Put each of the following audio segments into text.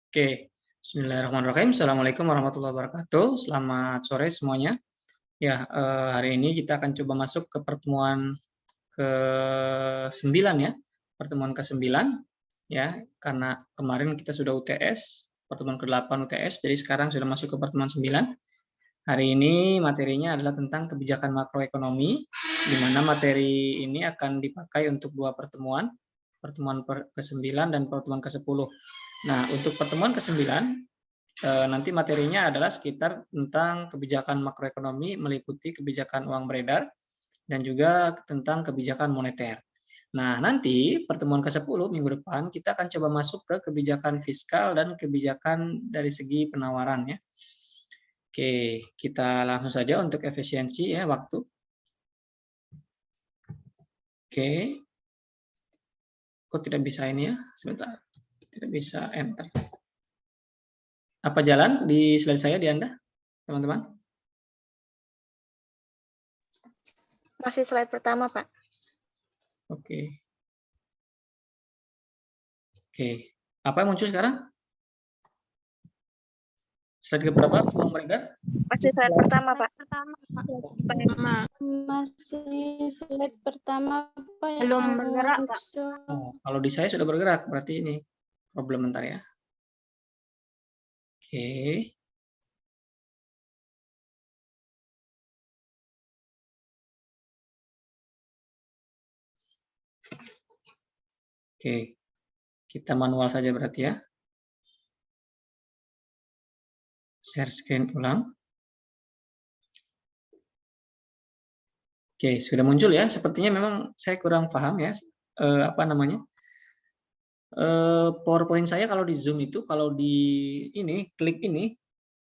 Oke, bismillahirrahmanirrahim. Assalamualaikum warahmatullahi wabarakatuh. Selamat sore semuanya. Ya, hari ini kita akan coba masuk ke pertemuan ke-9 ya. Pertemuan ke-9 ya, karena kemarin kita sudah UTS, pertemuan ke-8 UTS, jadi sekarang sudah masuk ke pertemuan 9. Hari ini materinya adalah tentang kebijakan makroekonomi, di mana materi ini akan dipakai untuk dua pertemuan ke-9 dan pertemuan ke-10. Nah, untuk pertemuan ke-9, nanti materinya adalah sekitar tentang kebijakan makroekonomi meliputi kebijakan uang beredar dan juga tentang kebijakan moneter. Nah, nanti pertemuan ke-10 minggu depan kita akan coba masuk ke kebijakan fiskal dan kebijakan dari segi penawaran ya. Oke, kita langsung saja untuk efisiensi ya waktu. Oke. Kok tidak bisa ini ya? Sebentar. Tidak bisa enter. Apa jalan di slide saya di Anda, teman-teman? Masih slide pertama, Pak. Oke. Oke. Apa yang muncul sekarang? Slide ke berapa? Uang beredar? Masih slide pertama, Pak. Masih slide pertama, Pak. Belum bergerak, Pak. Oh, kalau di saya sudah bergerak, berarti ini problem bentar ya. Oke. Oke. Kita manual saja berarti ya. Share screen ulang. Oke, sudah muncul ya. Sepertinya memang saya kurang paham ya. Apa namanya? PowerPoint saya kalau di Zoom itu, kalau di ini, klik ini,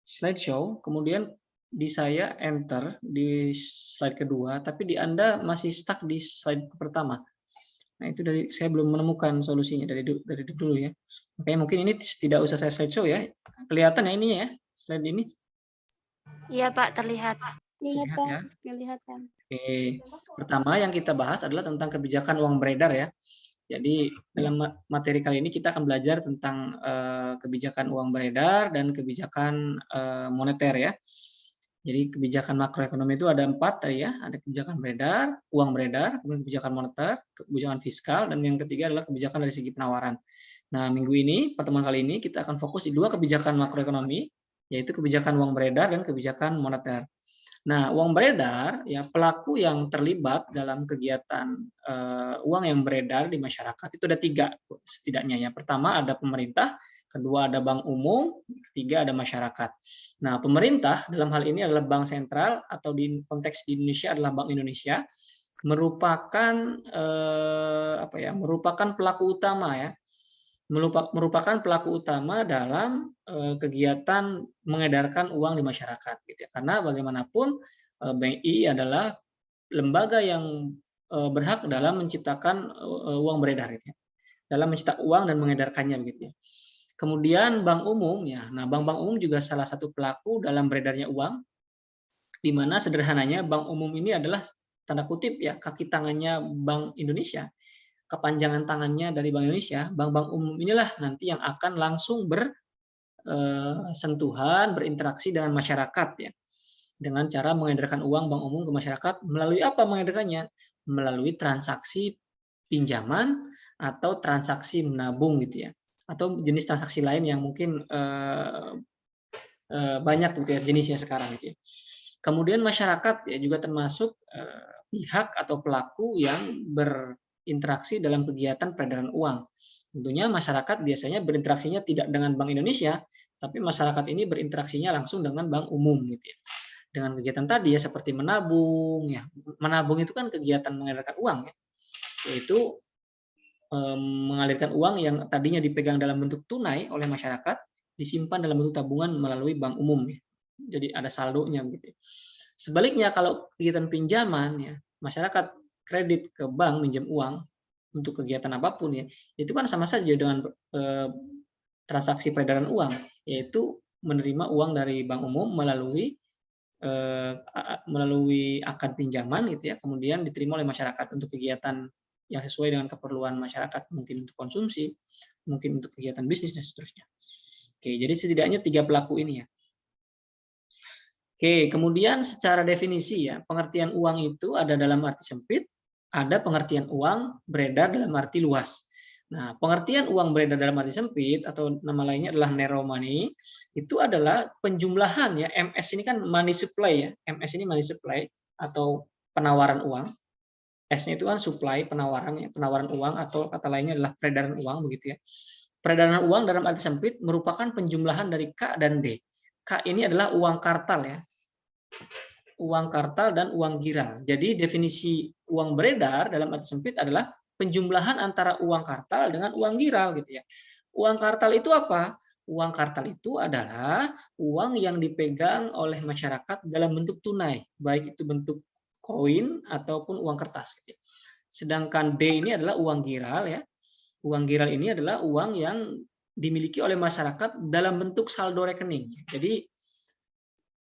slideshow, kemudian di saya enter di slide kedua, tapi di Anda masih stuck di slide pertama. Nah, itu dari saya belum menemukan solusinya dari dulu ya. Makanya mungkin ini tidak usah saya slideshow ya. Kelihatan ya ini ya, slide ini? Iya, Pak, terlihat. Iya, Lihat Pak. ya. Kelihatan. Oke. Pertama yang kita bahas adalah tentang kebijakan uang beredar ya. Jadi dalam materi kali ini kita akan belajar tentang kebijakan uang beredar dan kebijakan moneter ya. Jadi kebijakan makroekonomi itu ada 4 tadi ya, ada kebijakan beredar, uang beredar, kemudian kebijakan moneter, kebijakan fiskal, dan yang ketiga adalah kebijakan dari segi penawaran. Nah, minggu ini, pertemuan kali ini kita akan fokus di 2 kebijakan makroekonomi, yaitu kebijakan uang beredar dan kebijakan moneter. Nah, uang beredar, ya pelaku yang terlibat dalam kegiatan uang yang beredar di masyarakat itu ada 3 setidaknya ya. Pertama ada pemerintah, kedua ada bank umum, ketiga ada masyarakat. Nah, pemerintah dalam hal ini adalah bank sentral atau di konteks di Indonesia adalah Bank Indonesia merupakan merupakan pelaku utama ya. Merupakan pelaku utama dalam kegiatan mengedarkan uang di masyarakat gitu ya. Karena bagaimanapun BI adalah lembaga yang berhak dalam menciptakan uang beredar gitu ya. Dalam mencetak uang dan mengedarkannya begitu ya. Kemudian bank umum ya. Nah, bank-bank umum juga salah satu pelaku dalam beredarnya uang, di mana sederhananya bank umum ini adalah tanda kutip ya kaki tangannya Bank Indonesia, kepanjangan tangannya dari Bank Indonesia. Bank-bank umum inilah nanti yang akan langsung bersentuhan, berinteraksi dengan masyarakat ya, dengan cara mengedarkan uang bank umum ke masyarakat melalui apa mengedarkannya? Melalui transaksi pinjaman atau transaksi menabung gitu ya, atau jenis transaksi lain yang mungkin banyak gitu ya jenisnya sekarang gitu ya. Kemudian masyarakat ya juga termasuk pihak atau pelaku yang berinteraksi dalam kegiatan peredaran uang. Tentunya masyarakat biasanya berinteraksinya tidak dengan Bank Indonesia, tapi masyarakat ini berinteraksinya langsung dengan bank umum gitu ya. Dengan kegiatan tadi ya seperti menabung ya. Menabung itu kan kegiatan mengedarkan uang ya. Yaitu mengalirkan uang yang tadinya dipegang dalam bentuk tunai oleh masyarakat disimpan dalam bentuk tabungan melalui bank umum ya. Jadi ada saldonya gitu. Sebaliknya kalau kegiatan pinjaman ya, masyarakat kredit ke bank minjem uang untuk kegiatan apapun ya, itu kan sama saja dengan transaksi peredaran uang, yaitu menerima uang dari bank umum melalui akad pinjaman gitu ya, kemudian diterima oleh masyarakat untuk kegiatan yang sesuai dengan keperluan masyarakat, mungkin untuk konsumsi, mungkin untuk kegiatan bisnis dan seterusnya. Oke, jadi setidaknya 3 pelaku ini ya. Oke, kemudian secara definisi ya, pengertian uang itu ada dalam arti sempit, ada pengertian uang beredar dalam arti luas. Nah, pengertian uang beredar dalam arti sempit atau nama lainnya adalah narrow money, itu adalah penjumlahan ya, MS ini kan money supply ya, MS ini money supply atau penawaran uang. S-nya itu kan supply, penawaran ya, penawaran uang atau kata lainnya adalah peredaran uang begitu ya. Peredaran uang dalam arti sempit merupakan penjumlahan dari K dan D. K ini adalah uang kartal ya. Uang kartal dan uang giral. Jadi definisi uang beredar dalam arti sempit adalah penjumlahan antara uang kartal dengan uang giral gitu ya. Uang kartal itu apa? Uang kartal itu adalah uang yang dipegang oleh masyarakat dalam bentuk tunai, baik itu bentuk koin ataupun uang kertas gitu ya. Sedangkan D ini adalah uang giral ya. Uang giral ini adalah uang yang dimiliki oleh masyarakat dalam bentuk saldo rekening. Jadi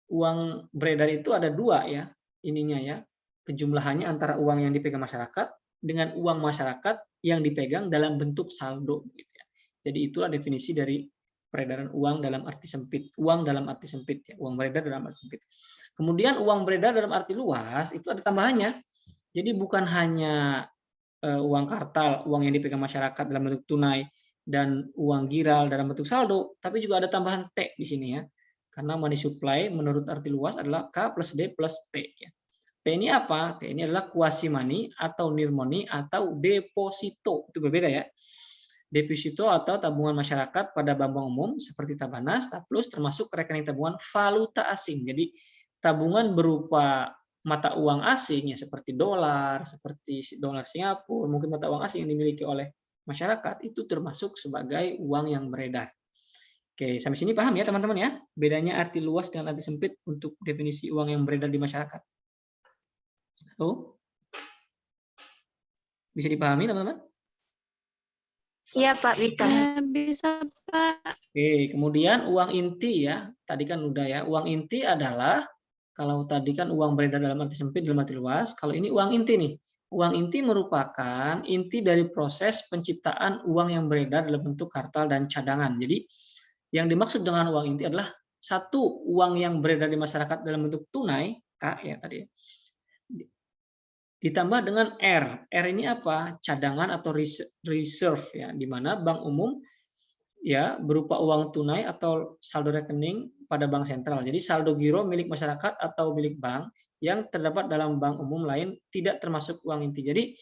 uang beredar itu ada 2 ya, ininya ya, penjumlahannya antara uang yang dipegang masyarakat dengan uang masyarakat yang dipegang dalam bentuk saldo gitu ya. Jadi itulah definisi dari peredaran uang dalam arti sempit, uang dalam arti sempit ya, uang beredar dalam arti sempit. Kemudian uang beredar dalam arti luas itu ada tambahannya. Jadi bukan hanya uang kartal, uang yang dipegang masyarakat dalam bentuk tunai dan uang giral dalam bentuk saldo, tapi juga ada tambahan T di sini ya. Karena money supply menurut arti luas adalah K plus D plus T. T ini apa? T ini adalah quasi money atau near money atau deposito. Itu berbeda ya. Deposito atau tabungan masyarakat pada bank umum seperti Tabanas, Taplus, termasuk rekening tabungan valuta asing. Jadi tabungan berupa mata uang asing ya seperti dolar, seperti dolar Singapura, mungkin mata uang asing yang dimiliki oleh masyarakat itu termasuk sebagai uang yang beredar. Oke, sampai sini paham ya teman-teman ya? Bedanya arti luas dengan arti sempit untuk definisi uang yang beredar di masyarakat. Oh, bisa dipahami teman-teman? Iya Pak, bisa. Bisa Pak. Oke, kemudian uang inti ya. Tadi kan udah ya. Uang inti adalah, kalau tadi kan uang beredar dalam arti sempit, dalam arti luas. Kalau ini uang inti nih. Uang inti merupakan inti dari proses penciptaan uang yang beredar dalam bentuk kartal dan cadangan. Jadi yang dimaksud dengan uang inti adalah satu, uang yang beredar di masyarakat dalam bentuk tunai, K ya tadi. Ditambah dengan R. R ini apa? Cadangan atau reserve ya, di mana bank umum ya berupa uang tunai atau saldo rekening pada bank sentral. Jadi saldo giro milik masyarakat atau milik bank yang terdapat dalam bank umum lain tidak termasuk uang inti. Jadi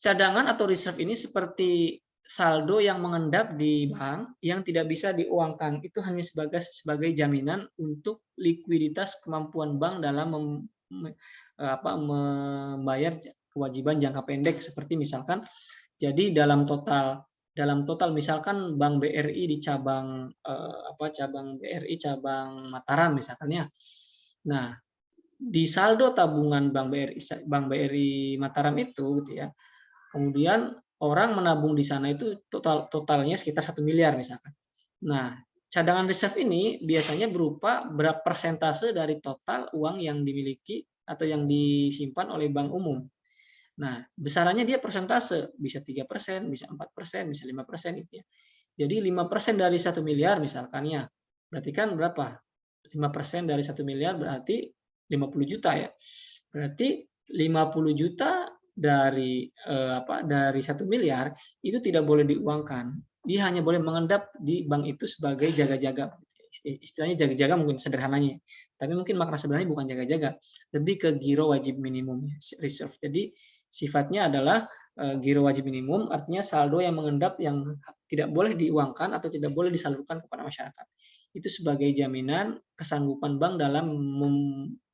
cadangan atau reserve ini seperti saldo yang mengendap di bank yang tidak bisa diuangkan, itu hanya sebagai jaminan untuk likuiditas kemampuan bank dalam membayar kewajiban jangka pendek, seperti misalkan jadi dalam total misalkan Bank BRI di cabang cabang BRI cabang Mataram misalkannya. Nah, di saldo tabungan Bank BRI Mataram itu gitu ya. Kemudian orang menabung di sana itu totalnya sekitar 1 miliar misalkan. Nah, cadangan reserve ini biasanya berupa berapa persentase dari total uang yang dimiliki atau yang disimpan oleh bank umum. Nah, besarannya dia persentase, bisa 3%, bisa 4%, bisa 5% gitu ya. Jadi 5% dari 1 miliar misalkannya, berarti kan berapa? 5% dari 1 miliar berarti 50 juta ya. Berarti 50 juta dari dari 1 miliar itu tidak boleh diuangkan. Dia hanya boleh mengendap di bank itu sebagai jaga-jaga. Istilahnya jaga-jaga mungkin sederhananya. Tapi mungkin makna sebenarnya bukan jaga-jaga, lebih ke giro wajib minimum reserve. Jadi sifatnya adalah giro wajib minimum, artinya saldo yang mengendap yang tidak boleh diuangkan atau tidak boleh disalurkan kepada masyarakat. Itu sebagai jaminan kesanggupan bank dalam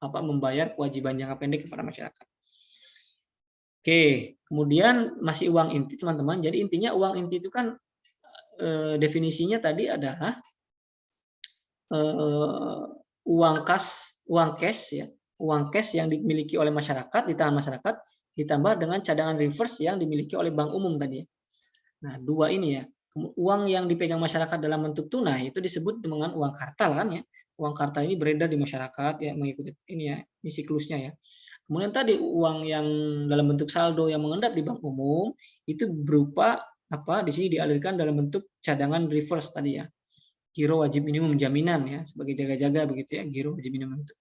membayar kewajiban jangka pendek kepada masyarakat. Oke, kemudian masih uang inti teman-teman. Jadi intinya uang inti itu kan definisinya tadi adalah uang cash ya, uang cash yang dimiliki oleh masyarakat, di tangan masyarakat, ditambah dengan cadangan reverse yang dimiliki oleh bank umum tadi. Nah, 2 ini ya. Uang yang dipegang masyarakat dalam bentuk tunai itu disebut dengan uang kartal kan ya. Uang kartal ini beredar di masyarakat ya, mengikuti ini ya, ini siklusnya ya. Kemudian tadi uang yang dalam bentuk saldo yang mengendap di bank umum itu berupa di sini dialirkan dalam bentuk cadangan reverse tadi ya. giro wajib minimum jaminan ya, sebagai jaga-jaga begitu ya, giro wajib minimum itu.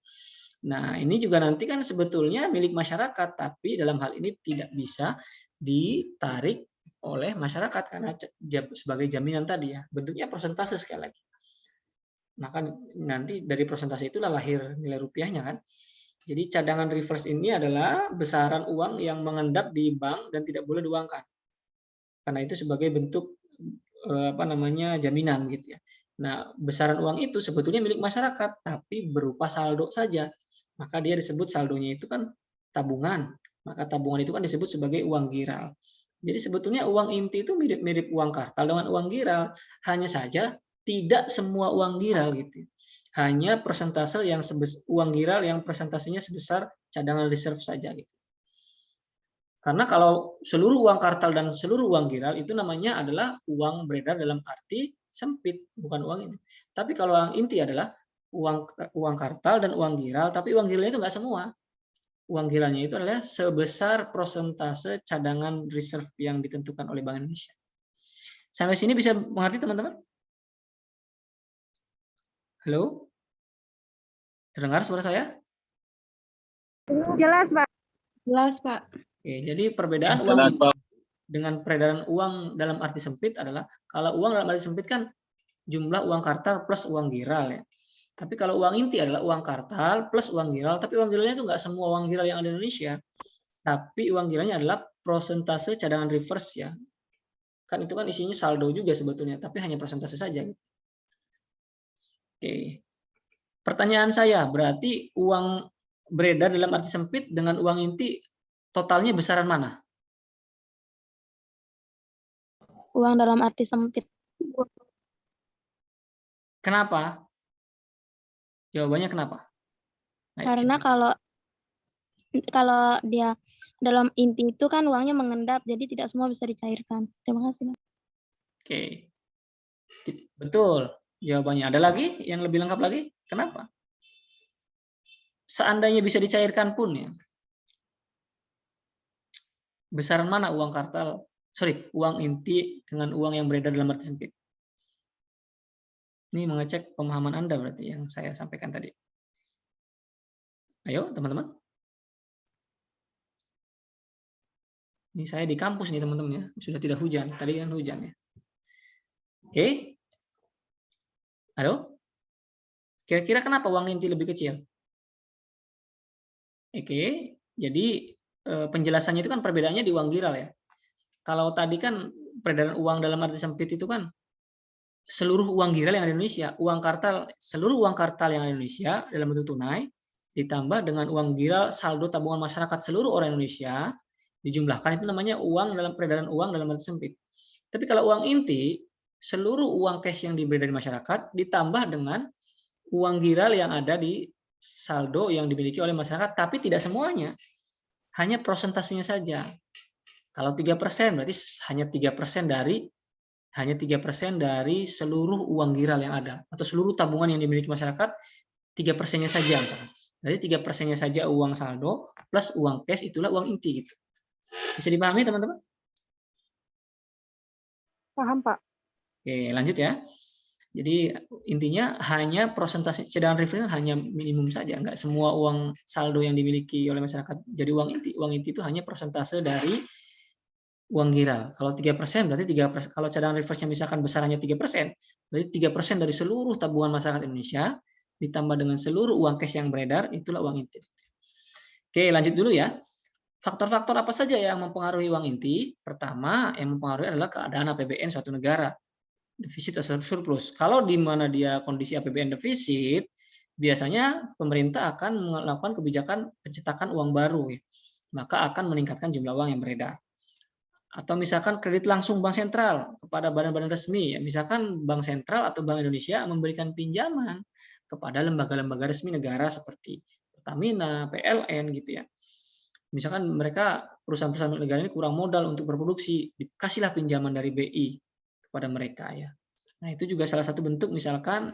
Nah, ini juga nanti kan sebetulnya milik masyarakat, tapi dalam hal ini tidak bisa ditarik oleh masyarakat karena sebagai jaminan tadi ya. Bentuknya persentase sekali lagi. Nah, kan nanti dari persentase itulah lahir nilai rupiahnya kan. Jadi cadangan reverse ini adalah besaran uang yang mengendap di bank dan tidak boleh diuangkan. Karena itu sebagai bentuk jaminan gitu ya. Nah, besaran uang itu sebetulnya milik masyarakat, tapi berupa saldo saja. Maka dia disebut saldonya itu kan tabungan. Maka tabungan itu kan disebut sebagai uang giral. Jadi sebetulnya uang inti itu mirip-mirip uang kartal dengan uang giral, hanya saja tidak semua uang giral gitu. Hanya persentase yang uang giral yang persentasenya sebesar cadangan reserve saja gitu. Karena kalau seluruh uang kartal dan seluruh uang giral itu namanya adalah uang beredar dalam arti sempit, bukan uang inti. Tapi kalau uang inti adalah uang kartal dan uang giral, tapi uang giralnya itu nggak semua. Uang giralnya itu adalah sebesar persentase cadangan reserve yang ditentukan oleh Bank Indonesia. Sampai sini bisa mengerti teman-teman? Halo? Terdengar suara saya? Jelas, Pak. Jelas, Pak. Oke, jadi perbedaan uang dengan peredaran uang dalam arti sempit adalah kalau uang dalam arti sempit kan jumlah uang kartal plus uang giral ya. Tapi kalau uang inti adalah uang kartal plus uang giral, tapi uang giralnya itu nggak semua uang giral yang ada di Indonesia. Tapi uang giralnya adalah persentase cadangan reverse ya. Kan itu kan isinya saldo juga sebetulnya, tapi hanya persentase saja gitu. Oke. Pertanyaan saya, berarti uang beredar dalam arti sempit dengan uang inti totalnya besaran mana? Uang dalam arti sempit. Kenapa? Jawabannya kenapa? Karena kalau dia dalam inti itu kan uangnya mengendap, jadi tidak semua bisa dicairkan. Terima kasih, Pak. Oke. Betul. Jawabannya ada lagi yang lebih lengkap lagi? Kenapa? Seandainya bisa dicairkan pun ya. Besaran mana uang kartal? Uang inti dengan uang yang beredar dalam arti sempit. Ini mengecek pemahaman Anda berarti yang saya sampaikan tadi. Ayo teman-teman. Ini saya di kampus nih teman-teman ya. Sudah tidak hujan. Tadi kan hujan ya. Oke. Halo? Kira-kira kenapa uang inti lebih kecil? Oke. Jadi penjelasannya itu kan perbedaannya di uang giral ya. Kalau tadi kan peredaran uang dalam arti sempit itu kan seluruh uang giral yang ada di Indonesia, seluruh uang kartal yang ada di Indonesia dalam bentuk tunai ditambah dengan uang giral saldo tabungan masyarakat seluruh orang Indonesia dijumlahkan itu namanya uang dalam peredaran uang dalam arti sempit. Tapi kalau uang inti, seluruh uang cash yang beredar di masyarakat ditambah dengan uang giral yang ada di saldo yang dimiliki oleh masyarakat, tapi tidak semuanya. Hanya prosentasenya saja. Kalau 3% berarti hanya 3% dari seluruh uang giral yang ada atau seluruh tabungan yang dimiliki masyarakat 3%-nya saja misalkan. Jadi 3%-nya saja uang saldo plus uang cash itulah uang inti gitu. Bisa dipahami teman-teman? Paham, Pak. Oke, lanjut ya. Jadi intinya hanya persentase cadangan reverse hanya minimum saja, enggak semua uang saldo yang dimiliki oleh masyarakat jadi uang inti. Uang inti itu hanya persentase dari uang giral. Kalau 3% berarti 3%. Kalau cadangan reverse-nya misalkan besarannya 3%, berarti 3% dari seluruh tabungan masyarakat Indonesia ditambah dengan seluruh uang cash yang beredar, itulah uang inti. Oke, lanjut dulu ya. Faktor-faktor apa saja yang mempengaruhi uang inti? Pertama, yang mempengaruhi adalah keadaan APBN suatu negara. Defisit atau surplus. Kalau di mana dia kondisi APBN defisit, biasanya pemerintah akan melakukan kebijakan pencetakan uang baru. Maka akan meningkatkan jumlah uang yang beredar. Atau misalkan kredit langsung bank sentral kepada badan-badan resmi, misalkan bank sentral atau Bank Indonesia memberikan pinjaman kepada lembaga-lembaga resmi negara seperti Pertamina, PLN gitu ya. Misalkan mereka perusahaan-perusahaan negara ini kurang modal untuk berproduksi, dikasihlah pinjaman dari BI kepada mereka ya. Nah, itu juga salah satu bentuk misalkan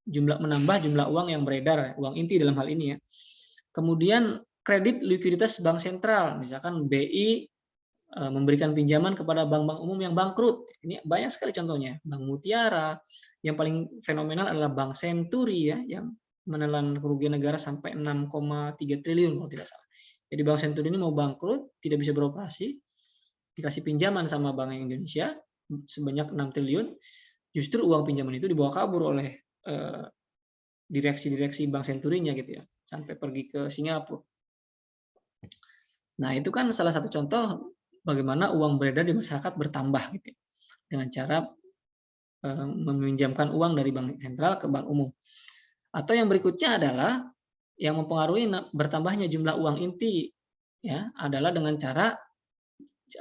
menambah jumlah uang yang beredar, uang inti dalam hal ini ya. Kemudian kredit likuiditas bank sentral, misalkan BI memberikan pinjaman kepada bank-bank umum yang bangkrut. Ini banyak sekali contohnya. Bank Mutiara, yang paling fenomenal adalah Bank Senturi ya, yang menelan kerugian negara sampai 6,3 triliun kalau tidak salah. Jadi Bank Senturi ini mau bangkrut, tidak bisa beroperasi, dikasih pinjaman sama Bank Indonesia sebanyak 6 triliun, justru uang pinjaman itu dibawa kabur oleh direksi-direksi Bank Senturinya gitu ya, sampai pergi ke Singapura. Nah, itu kan salah satu contoh bagaimana uang beredar di masyarakat bertambah gitu ya, dengan cara meminjamkan uang dari bank sentral ke bank umum. Atau yang berikutnya adalah yang mempengaruhi bertambahnya jumlah uang inti ya adalah dengan cara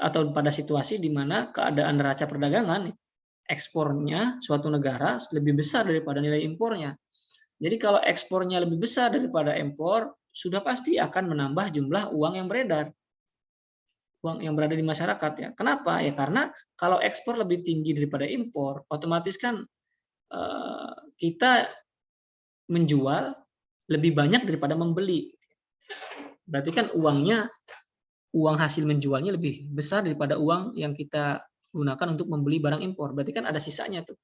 atau pada situasi di mana keadaan neraca perdagangan ekspornya suatu negara lebih besar daripada nilai impornya. Jadi kalau ekspornya lebih besar daripada impor, sudah pasti akan menambah jumlah uang yang beredar. Uang yang berada di masyarakat ya. Kenapa? Ya karena kalau ekspor lebih tinggi daripada impor, otomatis kan kita menjual lebih banyak daripada membeli. Berarti kan uang hasil menjualnya lebih besar daripada uang yang kita gunakan untuk membeli barang impor. Berarti kan ada sisanya tuh.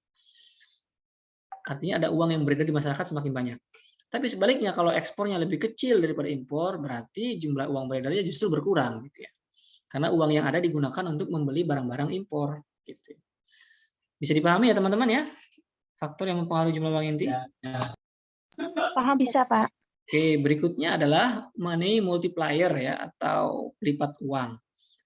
Artinya ada uang yang beredar di masyarakat semakin banyak. Tapi sebaliknya kalau ekspornya lebih kecil daripada impor, berarti jumlah uang beredarnya justru berkurang gitu ya. Karena uang yang ada digunakan untuk membeli barang-barang impor. Gitu. Bisa dipahami ya teman-teman ya? Faktor yang mempengaruhi jumlah uang inti. Paham bisa, Pak. Oke, berikutnya adalah money multiplier ya, atau pelipat uang.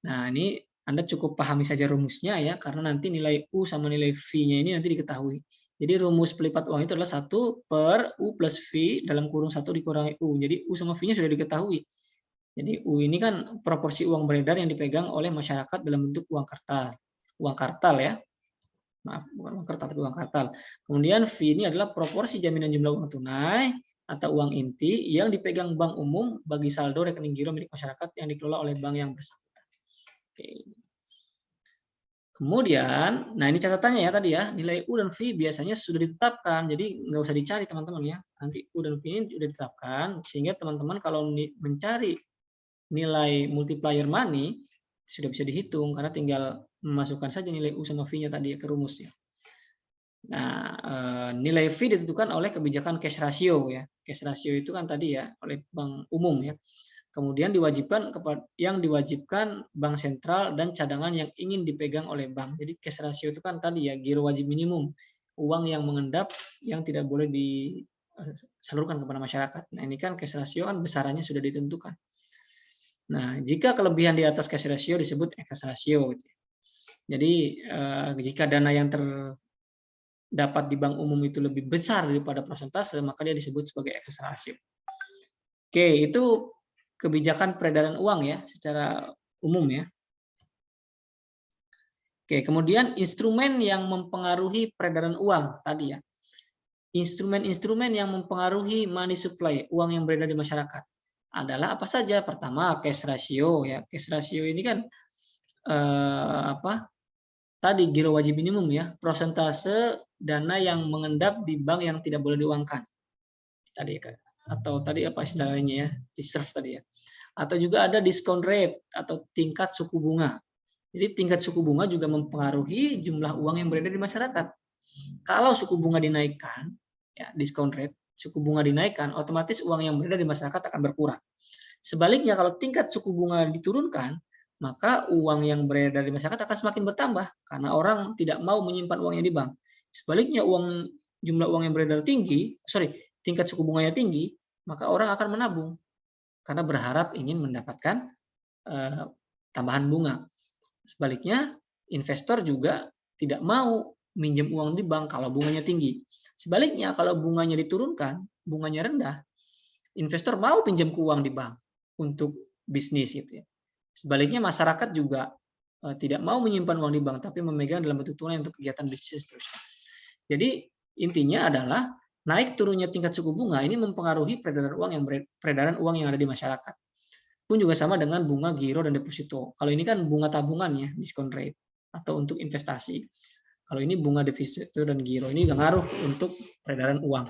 Nah, ini Anda cukup pahami saja rumusnya ya, karena nanti nilai U sama nilai V-nya ini nanti diketahui. Jadi rumus pelipat uang itu adalah 1 per U plus V dalam kurung 1 dikurangi U. Jadi U sama V-nya sudah diketahui. Jadi U ini kan proporsi uang beredar yang dipegang oleh masyarakat dalam bentuk uang kartal. Uang kartal ya. Maaf, bukan uang kartal, tapi uang kartal. Kemudian V ini adalah proporsi jaminan jumlah uang tunai atau uang inti yang dipegang bank umum bagi saldo rekening giro milik masyarakat yang dikelola oleh bank yang bersangkutan. Oke. Kemudian, nah ini catatannya ya tadi ya, nilai U dan V biasanya sudah ditetapkan, jadi nggak usah dicari teman-teman ya. Nanti U dan V ini sudah ditetapkan, sehingga teman-teman kalau mencari nilai multiplier money sudah bisa dihitung karena tinggal memasukkan saja nilai U sama V-nya tadi ke rumusnya. Nah, nilai V ditentukan oleh kebijakan cash ratio ya. Cash ratio itu kan tadi ya oleh bank umum ya. Kemudian yang diwajibkan bank sentral dan cadangan yang ingin dipegang oleh bank. Jadi cash ratio itu kan tadi ya giro wajib minimum, uang yang mengendap yang tidak boleh disalurkan kepada masyarakat. Nah, ini kan cash ratio kan besarannya sudah ditentukan. Nah, jika kelebihan di atas cash ratio disebut excess ratio. Jadi, jika dana yang terdapat di bank umum itu lebih besar daripada persentase, maka dia disebut sebagai excess ratio. Oke, itu kebijakan peredaran uang ya, secara umum ya. Oke, kemudian instrumen yang mempengaruhi peredaran uang tadi ya. Instrumen-instrumen yang mempengaruhi money supply, uang yang beredar di masyarakat adalah apa saja? Pertama, cash ratio ya. Cash ratio ini kan tadi giro wajib minimum ya, persentase dana yang mengendap di bank yang tidak boleh diuangkan. Tadi atau tadi apa istilahnya ya? Reserve tadi ya. Atau juga ada discount rate atau tingkat suku bunga. Jadi tingkat suku bunga juga mempengaruhi jumlah uang yang beredar di masyarakat. Kalau suku bunga dinaikkan, ya discount rate, suku bunga dinaikkan, otomatis uang yang beredar di masyarakat akan berkurang. Sebaliknya kalau tingkat suku bunga diturunkan, maka uang yang beredar di masyarakat akan semakin bertambah karena orang tidak mau menyimpan uangnya di bank. Sebaliknya jumlah uang yang beredar tinggi, tingkat suku bunganya tinggi, maka orang akan menabung karena berharap ingin mendapatkan tambahan bunga. Sebaliknya, investor juga tidak mau minjem uang di bank kalau bunganya tinggi. Sebaliknya, kalau bunganya diturunkan, bunganya rendah, investor mau pinjam uang di bank untuk bisnis gitu ya. Sebaliknya, masyarakat juga tidak mau menyimpan uang di bank, tapi memegang dalam bentuk tunai untuk kegiatan bisnis terus. Jadi intinya adalah naik turunnya tingkat suku bunga ini mempengaruhi peredaran uang yang ada di masyarakat. Pun juga sama dengan bunga giro dan deposito. Kalau ini kan bunga tabungan ya, discount rate atau untuk investasi. Kalau ini bunga deposito dan giro ini juga ngaruh untuk peredaran uang.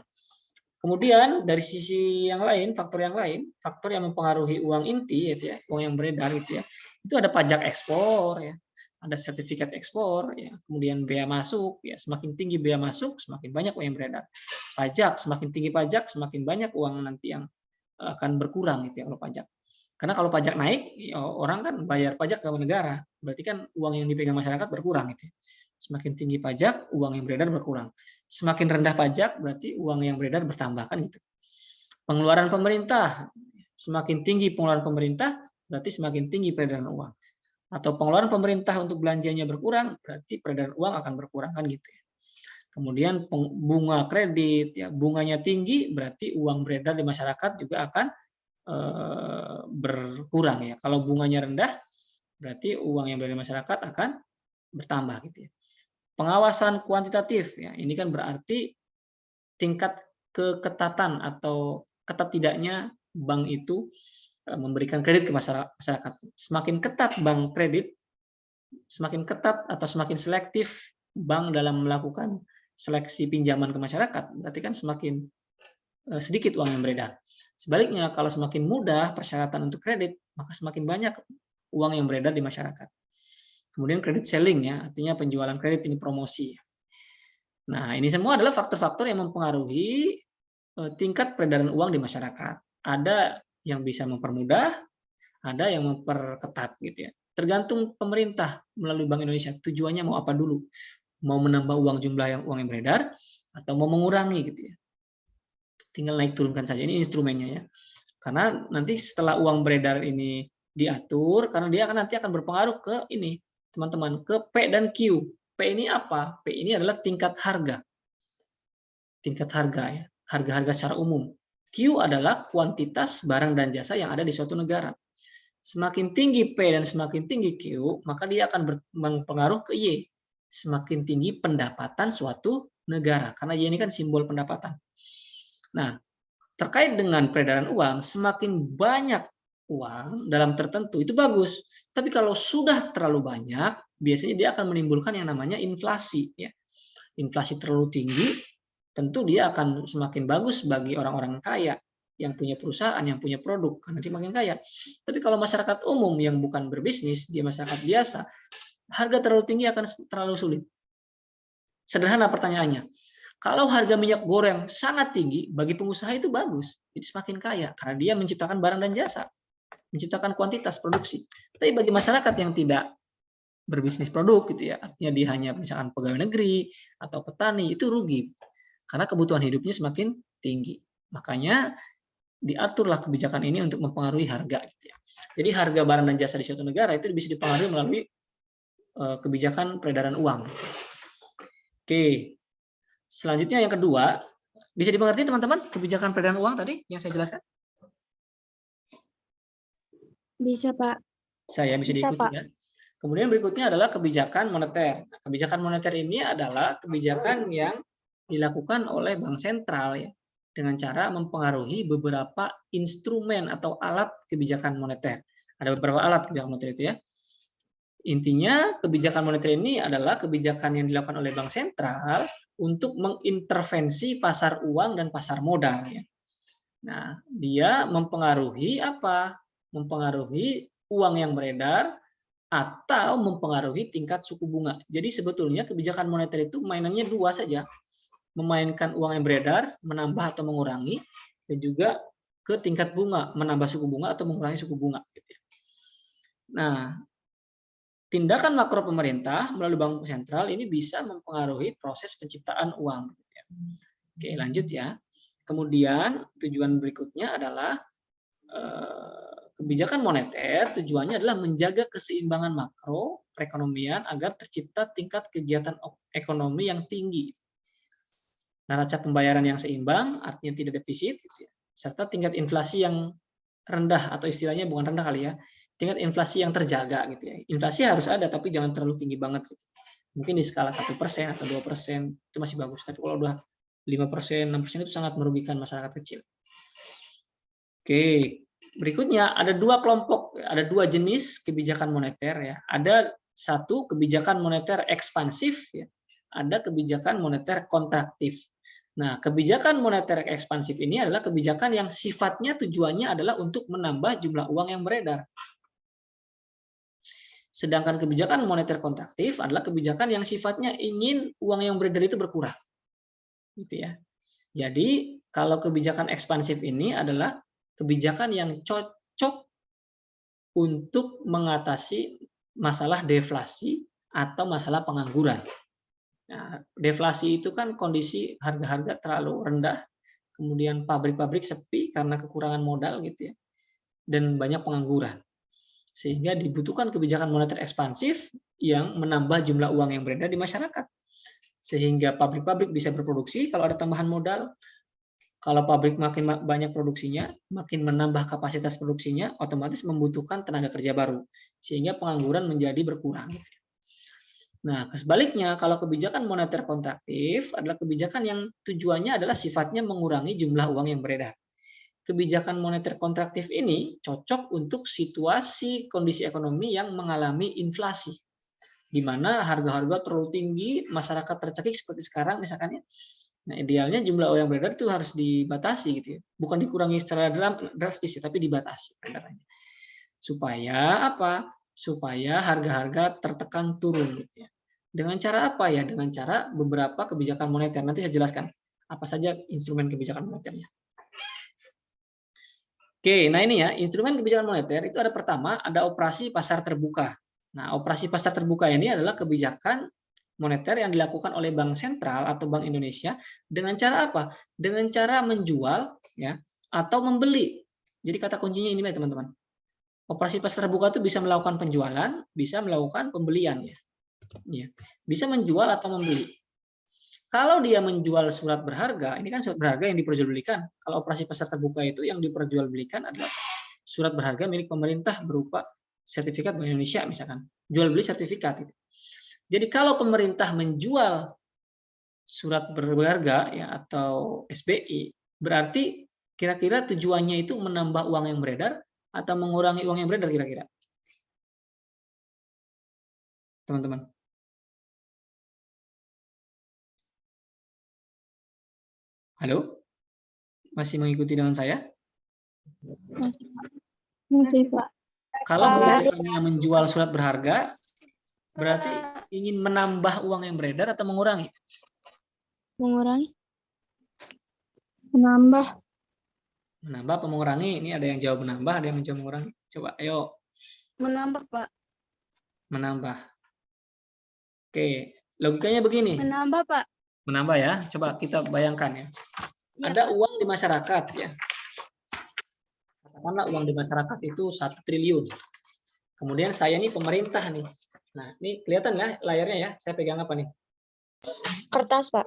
Kemudian dari sisi yang lain, faktor yang mempengaruhi uang inti, yaitu ya, uang yang beredar gitu ya, itu ada pajak ekspor ya, ada sertifikat ekspor ya, kemudian bea masuk ya, semakin tinggi bea masuk, semakin banyak uang yang beredar. Pajak, semakin tinggi pajak, semakin banyak uang nanti yang akan berkurang gitu ya kalau pajak. Karena kalau pajak naik, ya orang kan bayar pajak ke negara, berarti kan uang yang dipegang masyarakat berkurang gitu ya. Semakin tinggi pajak, uang yang beredar berkurang. Semakin rendah pajak, berarti uang yang beredar bertambah kan gitu. Pengeluaran pemerintah, semakin tinggi pengeluaran pemerintah, berarti semakin tinggi peredaran uang. Atau pengeluaran pemerintah untuk belanjanya berkurang, berarti peredaran uang akan berkurang kan gitu ya. Kemudian bunga kredit, ya bunganya tinggi, berarti uang beredar di masyarakat juga akan berkurang ya. Kalau bunganya rendah, berarti uang yang beredar di masyarakat akan bertambah gitu ya. Pengawasan kuantitatif ya, ini kan berarti tingkat keketatan atau ketat tidaknya bank itu memberikan kredit ke masyarakat. Semakin ketat bank kredit, semakin ketat atau semakin selektif bank dalam melakukan seleksi pinjaman ke masyarakat, berarti kan semakin sedikit uang yang beredar. Sebaliknya, kalau semakin mudah persyaratan untuk kredit, maka semakin banyak uang yang beredar di masyarakat. Kemudian kredit selling ya, artinya penjualan kredit ini promosi. Nah, ini semua adalah faktor-faktor yang mempengaruhi tingkat peredaran uang di masyarakat. Ada yang bisa mempermudah, ada yang memperketat gitu ya. Tergantung pemerintah melalui Bank Indonesia tujuannya mau apa dulu. Mau menambah uang yang beredar atau mau mengurangi gitu ya. Tinggal naik turunkan saja, ini instrumennya ya. Karena nanti setelah uang beredar ini diatur, karena dia nanti akan berpengaruh ke ini, teman-teman, ke P dan Q. P ini apa? P ini adalah tingkat harga. Tingkat harga ya, harga-harga secara umum. Q adalah kuantitas barang dan jasa yang ada di suatu negara. Semakin tinggi P dan semakin tinggi Q, maka dia akan berpengaruh ke Y. Semakin tinggi pendapatan suatu negara, karena Y ini kan simbol pendapatan. Nah, terkait dengan peredaran uang, semakin banyak uang dalam tertentu itu bagus. Tapi kalau sudah terlalu banyak, biasanya dia akan menimbulkan yang namanya inflasi. Ya. Inflasi terlalu tinggi, tentu dia akan semakin bagus bagi orang-orang kaya yang punya perusahaan, yang punya produk, karena dia makin kaya. Tapi kalau masyarakat umum yang bukan berbisnis, dia masyarakat biasa, harga terlalu tinggi akan terlalu sulit. Sederhana pertanyaannya. Kalau harga minyak goreng sangat tinggi, bagi pengusaha itu bagus. Jadi semakin kaya, karena dia menciptakan barang dan jasa. Menciptakan kuantitas produksi. Tapi bagi masyarakat yang tidak berbisnis produk, gitu ya, artinya dia hanya misalkan pegawai negeri, atau petani, itu rugi. Karena kebutuhan hidupnya semakin tinggi. Makanya diaturlah kebijakan ini untuk mempengaruhi harga. Gitu ya. Jadi harga barang dan jasa di suatu negara itu bisa dipengaruhi melalui kebijakan peredaran uang. Oke. Selanjutnya yang kedua, bisa dimengerti teman-teman kebijakan peredaran uang tadi yang saya jelaskan? Bisa, Pak. Saya bisa diikuti ya. Kemudian berikutnya adalah kebijakan moneter. Kebijakan moneter ini adalah kebijakan yang dilakukan oleh bank sentral ya, dengan cara mempengaruhi beberapa instrumen atau alat kebijakan moneter. Ada beberapa alat kebijakan moneter itu ya. Intinya kebijakan moneter ini adalah kebijakan yang dilakukan oleh bank sentral untuk mengintervensi pasar uang dan pasar modal. Ya. Nah, dia mempengaruhi apa? Mempengaruhi uang yang beredar atau mempengaruhi tingkat suku bunga. Jadi sebetulnya kebijakan moneter itu mainannya dua saja. Memainkan uang yang beredar, menambah atau mengurangi, dan juga ke tingkat bunga, menambah suku bunga atau mengurangi suku bunga. Nah, tindakan makro pemerintah melalui bank sentral ini bisa mempengaruhi proses penciptaan uang. Oke, lanjut ya. Kemudian tujuan berikutnya adalah kebijakan moneter tujuannya adalah menjaga keseimbangan makro perekonomian agar tercipta tingkat kegiatan ekonomi yang tinggi. Neraca pembayaran yang seimbang artinya tidak defisit, serta tingkat inflasi yang rendah atau istilahnya bukan rendah kali ya, tingkat inflasi yang terjaga gitu ya. Inflasi harus ada tapi jangan terlalu tinggi banget gitu. Mungkin di skala 1% atau 2% itu masih bagus, tapi kalau udah 5%, 6% itu sangat merugikan masyarakat kecil. Oke, berikutnya ada dua kelompok, ada dua jenis kebijakan moneter ya. Ada satu kebijakan moneter ekspansif ya. Ada kebijakan moneter kontraktif. Nah, kebijakan moneter ekspansif ini adalah kebijakan yang sifatnya tujuannya adalah untuk menambah jumlah uang yang beredar. Sedangkan kebijakan moneter kontraktif adalah kebijakan yang sifatnya ingin uang yang beredar itu berkurang. Gitu ya. Jadi, kalau kebijakan ekspansif ini adalah kebijakan yang cocok untuk mengatasi masalah deflasi atau masalah pengangguran. Nah, deflasi itu kan kondisi harga-harga terlalu rendah, kemudian pabrik-pabrik sepi karena kekurangan modal gitu ya, dan banyak pengangguran. Sehingga dibutuhkan kebijakan moneter ekspansif yang menambah jumlah uang yang beredar di masyarakat. Sehingga pabrik-pabrik bisa berproduksi kalau ada tambahan modal. Kalau pabrik makin banyak produksinya, makin menambah kapasitas produksinya, otomatis membutuhkan tenaga kerja baru. Sehingga pengangguran menjadi berkurang. Nah, sebaliknya, kalau kebijakan moneter kontraktif adalah kebijakan yang tujuannya adalah sifatnya mengurangi jumlah uang yang beredar. Kebijakan moneter kontraktif ini cocok untuk situasi kondisi ekonomi yang mengalami inflasi, di mana harga-harga terlalu tinggi, masyarakat tercekik seperti sekarang misalkan ya. Nah, idealnya jumlah uang yang beredar itu harus dibatasi gitu ya. Bukan dikurangi secara drastis ya, tapi dibatasi peredarannya. Supaya apa? Supaya harga-harga tertekan turun gitu ya. Dengan cara apa ya? Dengan cara beberapa kebijakan moneter. Nanti saya jelaskan apa saja instrumen kebijakan moneternya. Oke, nah ini ya, instrumen kebijakan moneter itu ada pertama, ada operasi pasar terbuka. Nah, operasi pasar terbuka ini adalah kebijakan moneter yang dilakukan oleh Bank Sentral atau Bank Indonesia dengan cara apa? Dengan cara menjual ya atau membeli. Jadi kata kuncinya ini ya, teman-teman. Operasi pasar terbuka itu bisa melakukan penjualan, bisa melakukan pembelian ya. Bisa menjual atau membeli. Kalau dia menjual surat berharga, ini kan surat berharga yang diperjualbelikan. Kalau operasi pasar terbuka itu yang diperjualbelikan adalah surat berharga milik pemerintah berupa sertifikat Bank Indonesia misalkan. Jual beli sertifikat. Jadi kalau pemerintah menjual surat berharga ya atau SBI, berarti kira-kira tujuannya itu menambah uang yang beredar atau mengurangi uang yang beredar kira-kira? Teman-teman. Halo? Masih mengikuti dengan saya? Masih, Pak. Kalau kebijakannya menjual surat berharga, berarti ingin menambah uang yang beredar atau mengurangi? Mengurangi. Menambah. Menambah atau mengurangi? Ini ada yang jawab menambah, ada yang menjawab mengurangi. Coba, ayo. Menambah, Pak. Menambah. Oke, logikanya begini. Menambah, Pak. Menambah ya. Coba kita bayangkan ya. Ada uang di masyarakat ya. Katakanlah uang di masyarakat itu 1 triliun. Kemudian saya nih pemerintah nih. Nah, ini kelihatan ya layarnya ya. Saya pegang apa nih? Kertas, Pak.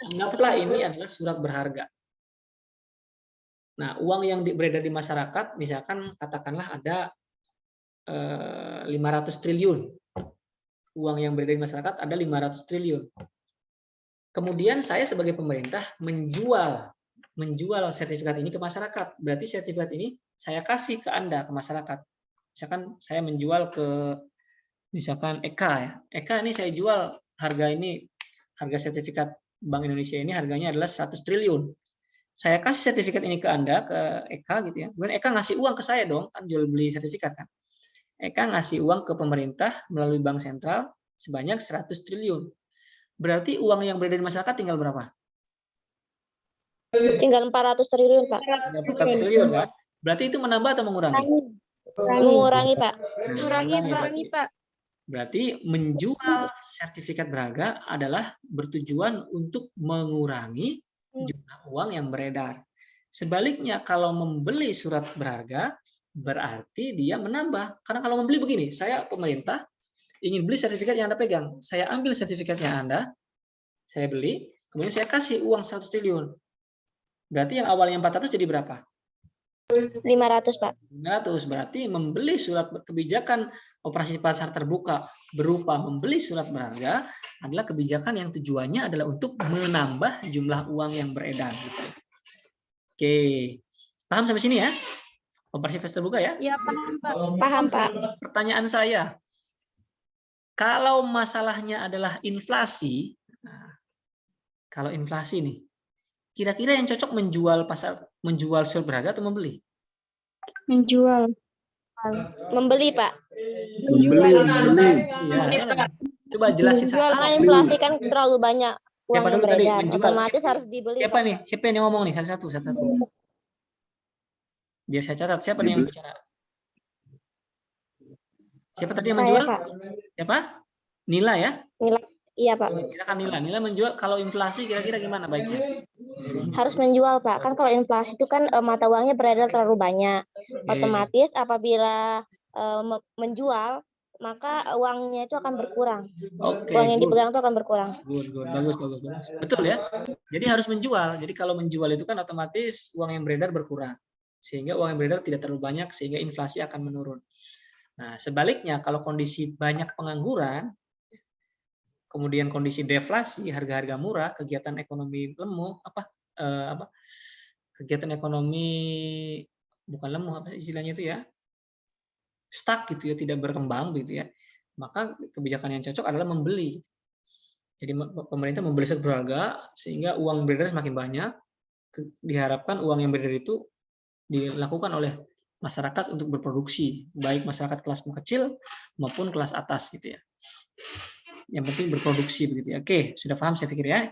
Anggaplah ini adalah surat berharga. Nah, uang yang beredar di masyarakat, misalkan katakanlah ada 500 triliun. Uang yang beredar di masyarakat ada 500 triliun. Kemudian saya sebagai pemerintah menjual sertifikat ini ke masyarakat. Berarti sertifikat ini saya kasih ke Anda, ke masyarakat. Misalkan saya menjual ke misalkan Eka ya. Eka ini saya jual harga sertifikat Bank Indonesia ini harganya adalah 100 triliun. Saya kasih sertifikat ini ke Anda, ke Eka gitu ya. Kemudian Eka ngasih uang ke saya dong, kan jual beli sertifikat kan. Eka ngasih uang ke pemerintah melalui Bank Sentral sebanyak 100 triliun. Berarti uang yang beredar di masyarakat tinggal berapa? Tinggal 400 triliun, Pak. 400 triliun kan? Berarti itu menambah atau mengurangi? Mengurangi, Pak. Mengurangi, Pak. Berarti menjual sertifikat berharga adalah bertujuan untuk mengurangi jumlah uang yang beredar. Sebaliknya kalau membeli surat berharga berarti dia menambah. Karena kalau membeli begini, saya pemerintah ingin beli sertifikat yang Anda pegang. Saya ambil sertifikatnya Anda, saya beli, kemudian saya kasih uang 100 triliun. Berarti yang awalnya 400 jadi berapa? 500, Pak. 500. Berarti membeli surat kebijakan operasi pasar terbuka berupa membeli surat berharga adalah kebijakan yang tujuannya adalah untuk menambah jumlah uang yang beredar. Gitu. Oke, paham sampai sini ya? Operasi pasar terbuka ya? Ya, paham, Pak. Paham, Pak. Pertanyaan saya, kalau masalahnya adalah inflasi, nah, kalau inflasi nih, Kira-kira yang cocok menjual surat berharga atau membeli? Menjual. Membeli, Pak. Iya. Coba jelasin Karena satu-satu. inflasi kan terlalu banyak uang Siapa yang dulu tadi? beredar, Menjual. otomatis harus dibeli, Siapa Pak. nih? Siapa yang ngomong nih? Satu-satu. Biar saya catat. Siapa nih yang bicara? Siapa tadi yang Saya, menjual? Pak. Siapa? Nila ya? Nilai, iya, Pak. Silakan Nila. Nila menjual kalau inflasi kira-kira gimana baiknya? Harus menjual, Pak. Kan kalau inflasi itu kan mata uangnya beredar terlalu banyak. Otomatis apabila menjual, maka uangnya itu akan berkurang. Oke, Uang yang good. dipegang itu akan berkurang. Good. Bagus. Betul ya? Jadi harus menjual. Jadi kalau menjual itu kan otomatis uang yang beredar berkurang. Sehingga uang yang beredar tidak terlalu banyak, sehingga inflasi akan menurun. Nah, sebaliknya kalau kondisi banyak pengangguran, kemudian kondisi deflasi, harga-harga murah, kegiatan ekonomi lemah, kegiatan ekonomi bukan lemah, apa istilahnya itu ya, stuck gitu ya, tidak berkembang gitu ya, maka kebijakan yang cocok adalah membeli. Jadi pemerintah membeli surat berharga sehingga uang beredar semakin banyak. Diharapkan uang yang beredar itu dilakukan oleh masyarakat untuk berproduksi, baik masyarakat kelas kecil maupun kelas atas gitu ya. Yang penting berproduksi begitu ya. Oke, sudah paham saya pikir ya.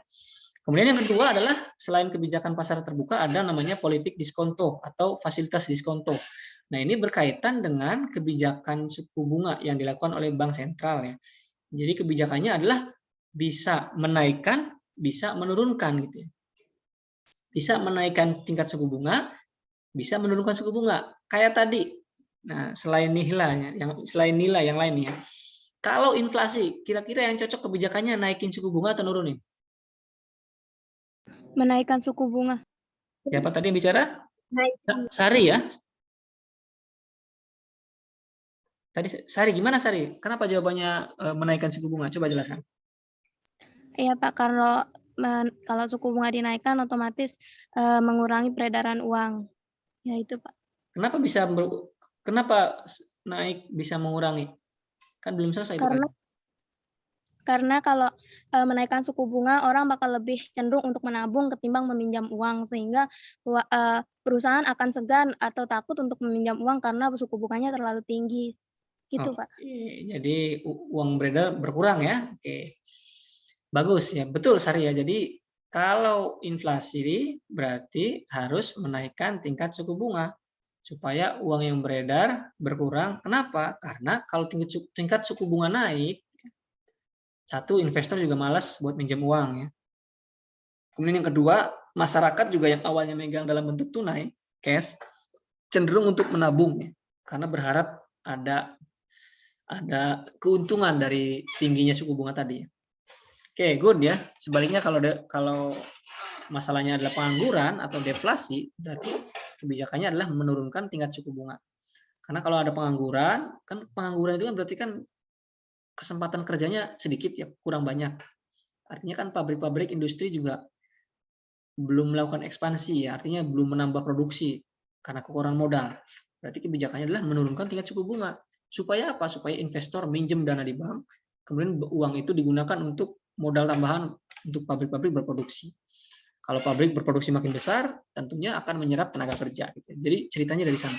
Kemudian yang kedua adalah selain kebijakan pasar terbuka ada namanya politik diskonto atau fasilitas diskonto. Nah, ini berkaitan dengan kebijakan suku bunga yang dilakukan oleh bank sentral ya. Jadi kebijakannya adalah bisa menaikkan, bisa menurunkan gitu ya. Bisa menaikkan tingkat suku bunga, bisa menurunkan suku bunga. Kayak tadi. Nah, selain nilai yang lainnya. Kalau inflasi, kira-kira yang cocok kebijakannya naikin suku bunga atau nurunin? Menaikkan suku bunga. Siapa tadi yang bicara? Naikkan. Sari ya? Tadi Sari, gimana Sari? Kenapa jawabannya menaikkan suku bunga? Coba jelaskan. Iya, Pak, kalau suku bunga dinaikkan otomatis mengurangi peredaran uang. Ya itu, Pak. Kenapa naik bisa mengurangi? Kan belum selesai itu kan? Karena kalau menaikkan suku bunga, orang bakal lebih cenderung untuk menabung ketimbang meminjam uang, sehingga perusahaan akan segan atau takut untuk meminjam uang karena suku bunganya terlalu tinggi. Gitu, Pak. Jadi uang beredar berkurang ya. Oke. Bagus ya. Betul Sari ya. Jadi kalau inflasi berarti harus menaikkan tingkat suku bunga supaya uang yang beredar berkurang. Kenapa? Karena kalau tingkat suku bunga naik, satu, investor juga malas buat minjem uang ya. Kemudian yang kedua, masyarakat juga yang awalnya megang dalam bentuk tunai, cash, cenderung untuk menabung ya. Karena berharap ada keuntungan dari tingginya suku bunga tadi. Oke, good ya. Sebaliknya kalau masalahnya adalah pengangguran atau deflasi, berarti kebijakannya adalah menurunkan tingkat suku bunga. Karena kalau ada pengangguran, kan pengangguran itu kan berarti kan kesempatan kerjanya sedikit ya, kurang banyak. Artinya kan pabrik-pabrik industri juga belum melakukan ekspansi ya, artinya belum menambah produksi karena kekurangan modal. Berarti kebijakannya adalah menurunkan tingkat suku bunga. Supaya apa? Supaya investor minjem dana di bank, kemudian uang itu digunakan untuk modal tambahan untuk pabrik-pabrik berproduksi. Kalau pabrik berproduksi makin besar, tentunya akan menyerap tenaga kerja. Jadi ceritanya dari sana.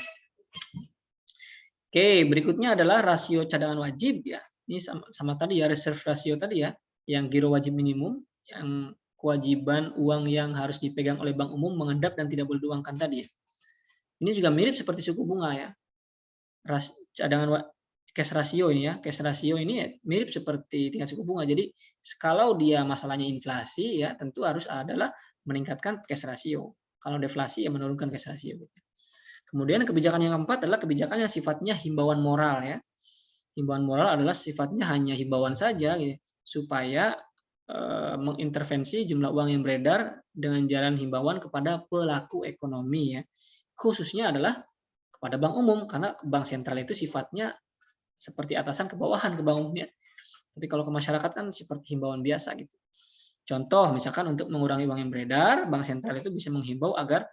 Oke, berikutnya adalah rasio cadangan wajib ya. Ini sama tadi ya, reserve ratio tadi ya, yang giro wajib minimum, yang kewajiban uang yang harus dipegang oleh bank umum mengendap dan tidak boleh diuangkan tadi ya. Ini juga mirip seperti suku bunga ya. Cadangan cash ratio ini ya, cash ratio ini mirip seperti tingkat suku bunga. Jadi kalau dia masalahnya inflasi ya, tentu harus adalah meningkatkan cash ratio. Kalau deflasi ya menurunkan cash ratio. Kemudian kebijakan yang keempat adalah kebijakan yang sifatnya himbauan moral ya. Himbauan moral adalah sifatnya hanya himbauan saja gitu, supaya mengintervensi jumlah uang yang beredar dengan jalan himbauan kepada pelaku ekonomi ya. Khususnya adalah kepada bank umum, karena bank sentral itu sifatnya seperti atasan ke bawahan ke bank umumnya. Tapi kalau ke masyarakat kan seperti himbauan biasa gitu. Contoh misalkan untuk mengurangi uang yang beredar, bank sentral itu bisa menghimbau agar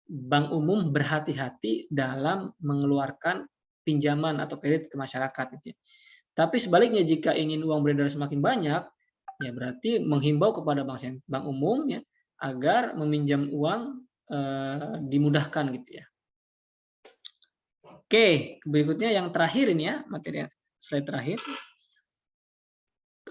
bank umum berhati-hati dalam mengeluarkan pinjaman atau kredit ke masyarakat gitu. Tapi sebaliknya jika ingin uang beredar semakin banyak, ya berarti menghimbau kepada bank umum ya agar meminjam uang dimudahkan gitu ya. Oke, berikutnya yang terakhir ini ya, materi slide terakhir.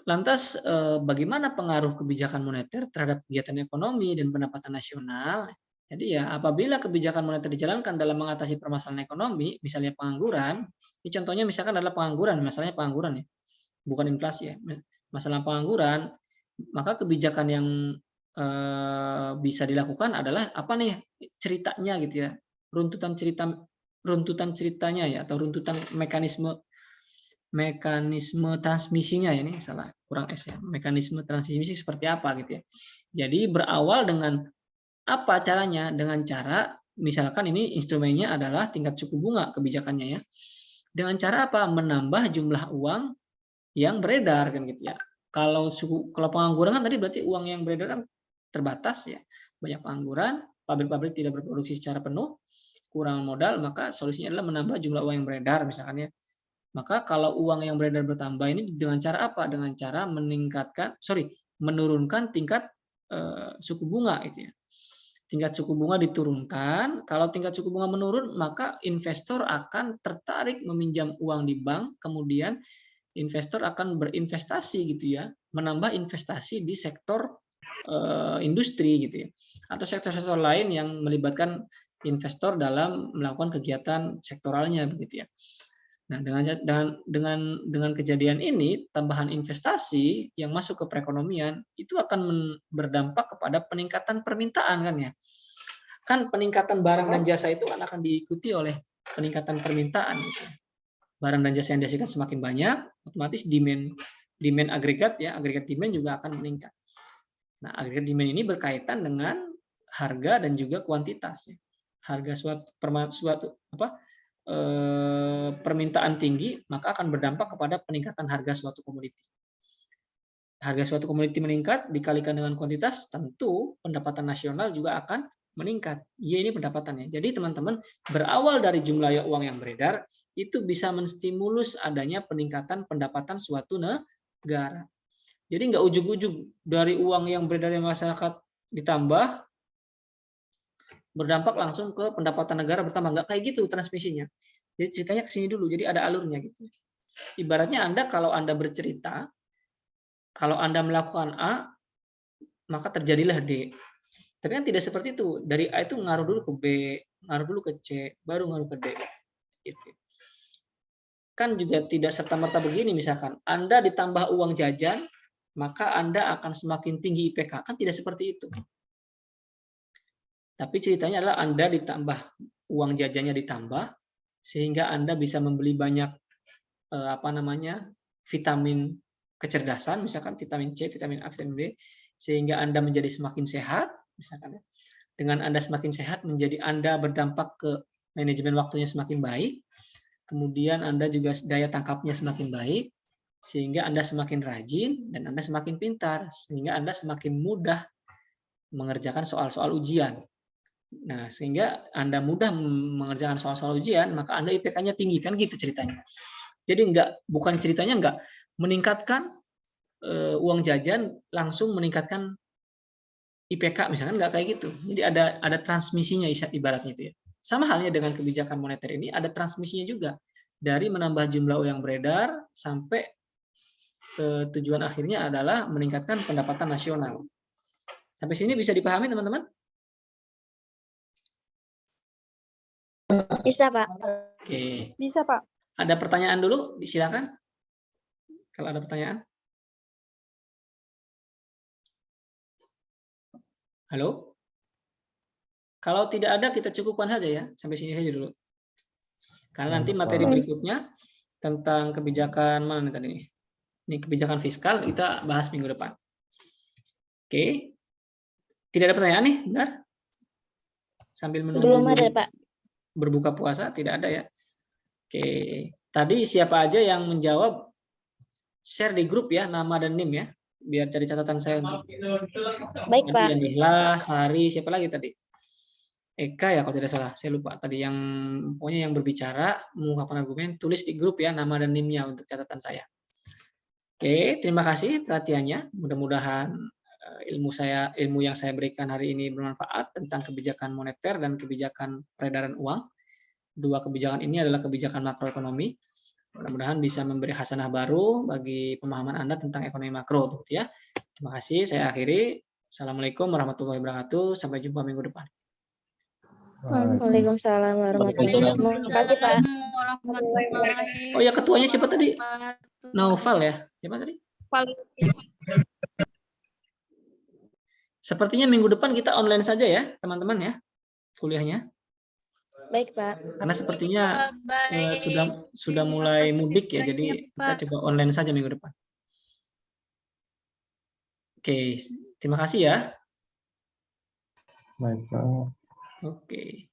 Lantas bagaimana pengaruh kebijakan moneter terhadap kegiatan ekonomi dan pendapatan nasional? Jadi ya apabila kebijakan moneter dijalankan dalam mengatasi permasalahan ekonomi, misalnya pengangguran, ini contohnya misalkan adalah pengangguran, masalahnya pengangguran ya, bukan inflasi ya. Masalah pengangguran, maka kebijakan yang bisa dilakukan adalah apa nih ceritanya gitu ya, runtutan ceritanya ya, atau runtutan mekanisme transmisinya ya, ini salah kurang S ya, mekanisme transmisi seperti apa gitu ya. Jadi berawal dengan apa caranya, dengan cara misalkan ini instrumennya adalah tingkat suku bunga kebijakannya ya, dengan cara apa, menambah jumlah uang yang beredar kan gitu ya. Kalau pengangguran kan tadi berarti uang yang beredar kan terbatas ya, banyak pengangguran, pabrik-pabrik tidak berproduksi secara penuh, kurang modal, maka solusinya adalah menambah jumlah uang yang beredar misalkan ya. Maka kalau uang yang beredar bertambah ini dengan cara apa? Dengan cara menurunkan tingkat suku bunga itu ya. Tingkat suku bunga diturunkan. Kalau tingkat suku bunga menurun, maka investor akan tertarik meminjam uang di bank, kemudian investor akan berinvestasi gitu ya, menambah investasi di sektor industri gitu ya, atau sektor-sektor lain yang melibatkan investor dalam melakukan kegiatan sektoralnya begitu ya. Nah, dengan kejadian ini, tambahan investasi yang masuk ke perekonomian itu akan berdampak kepada peningkatan permintaan kan ya. Kan peningkatan barang dan jasa itu akan diikuti oleh peningkatan permintaan gitu. Barang dan jasa yang dihasilkan semakin banyak, otomatis demand agregat ya, agregat demand juga akan meningkat. Nah, agregat demand ini berkaitan dengan harga dan juga kuantitas ya. Harga permintaan tinggi, maka akan berdampak kepada peningkatan harga suatu komoditi. Harga suatu komoditi meningkat dikalikan dengan kuantitas, tentu pendapatan nasional juga akan meningkat. Ya, ini pendapatannya. Jadi teman-teman, berawal dari jumlah uang yang beredar, itu bisa menstimulus adanya peningkatan pendapatan suatu negara. Jadi nggak ujug-ujug dari uang yang beredar di masyarakat ditambah, berdampak langsung ke pendapatan negara bertambah. Nggak kayak gitu transmisinya. Jadi ceritanya ke sini dulu, jadi ada alurnya gitu. Ibaratnya kalau Anda bercerita, kalau Anda melakukan A, maka terjadilah D. Tapi kan tidak seperti itu. Dari A itu ngaruh dulu ke B, ngaruh dulu ke C, baru ngaruh ke D. Gitu. Kan juga tidak serta-merta begini, misalkan Anda ditambah uang jajan, maka Anda akan semakin tinggi IPK. Kan tidak seperti itu. Tapi ceritanya adalah Anda ditambah, uang jajannya ditambah, sehingga Anda bisa membeli banyak vitamin kecerdasan, misalkan vitamin C, vitamin A, vitamin B, sehingga Anda menjadi semakin sehat, misalkan. Dengan Anda semakin sehat, menjadi Anda berdampak ke manajemen waktunya semakin baik, kemudian Anda juga daya tangkapnya semakin baik, sehingga Anda semakin rajin, dan Anda semakin pintar, sehingga Anda semakin mudah mengerjakan soal-soal ujian. Nah, sehingga Anda mudah mengerjakan soal-soal ujian, maka Anda IPK-nya tinggi, kan gitu ceritanya. Jadi bukan ceritanya nggak meningkatkan uang jajan langsung meningkatkan IPK, misalkan nggak kayak gitu. Jadi ada transmisinya ibaratnya itu ya. Sama halnya dengan kebijakan moneter ini, ada transmisinya juga dari menambah jumlah uang yang beredar sampai ke tujuan akhirnya adalah meningkatkan pendapatan nasional. Sampai sini bisa dipahami teman-teman? Bisa, Pak. Oke. Bisa, Pak. Ada pertanyaan dulu? Silakan. Kalau ada pertanyaan. Halo? Kalau tidak ada, kita cukupkan saja ya. Sampai sini saja dulu. Karena nanti materi berikutnya tentang kebijakan mana tadi? Ini kebijakan fiskal, kita bahas minggu depan. Oke. Tidak ada pertanyaan nih, benar? Sambil menunggu. Belum ada, Pak. Berbuka puasa, tidak ada ya. Oke. Tadi siapa aja yang menjawab, share di grup ya, nama dan NIM ya. Biar cari catatan saya untuk. Baik, Pak. Yanila, Sari, siapa lagi tadi? Eka ya kalau tidak salah, saya lupa tadi yang pokoknya yang berbicara mengungkapkan argumen, tulis di grup ya nama dan NIM-nya untuk catatan saya. Oke, terima kasih perhatiannya. Mudah-mudahan ilmu yang saya berikan hari ini bermanfaat tentang kebijakan moneter dan kebijakan peredaran uang. Dua kebijakan ini adalah kebijakan makroekonomi. Mudah-mudahan bisa memberi hasanah baru bagi pemahaman Anda tentang ekonomi makro, gitu ya. Terima kasih. Saya akhiri. Assalamualaikum warahmatullahi wabarakatuh. Sampai jumpa minggu depan. Waalaikumsalam warahmatullahi wabarakatuh. Terima kasih, Pak. Warahmatullahi Oh ya, ketuanya siapa tadi? wabarakatuh. Naufal ya? Siapa tadi? Sepertinya minggu depan kita online saja ya, teman-teman ya, kuliahnya. Baik, Pak. Karena sepertinya Baik. sudah mulai mudik ya, Terima kasih jadi banyak, kita Pak. coba online saja minggu depan. Oke, terima kasih ya. Baik, Pak. Oke.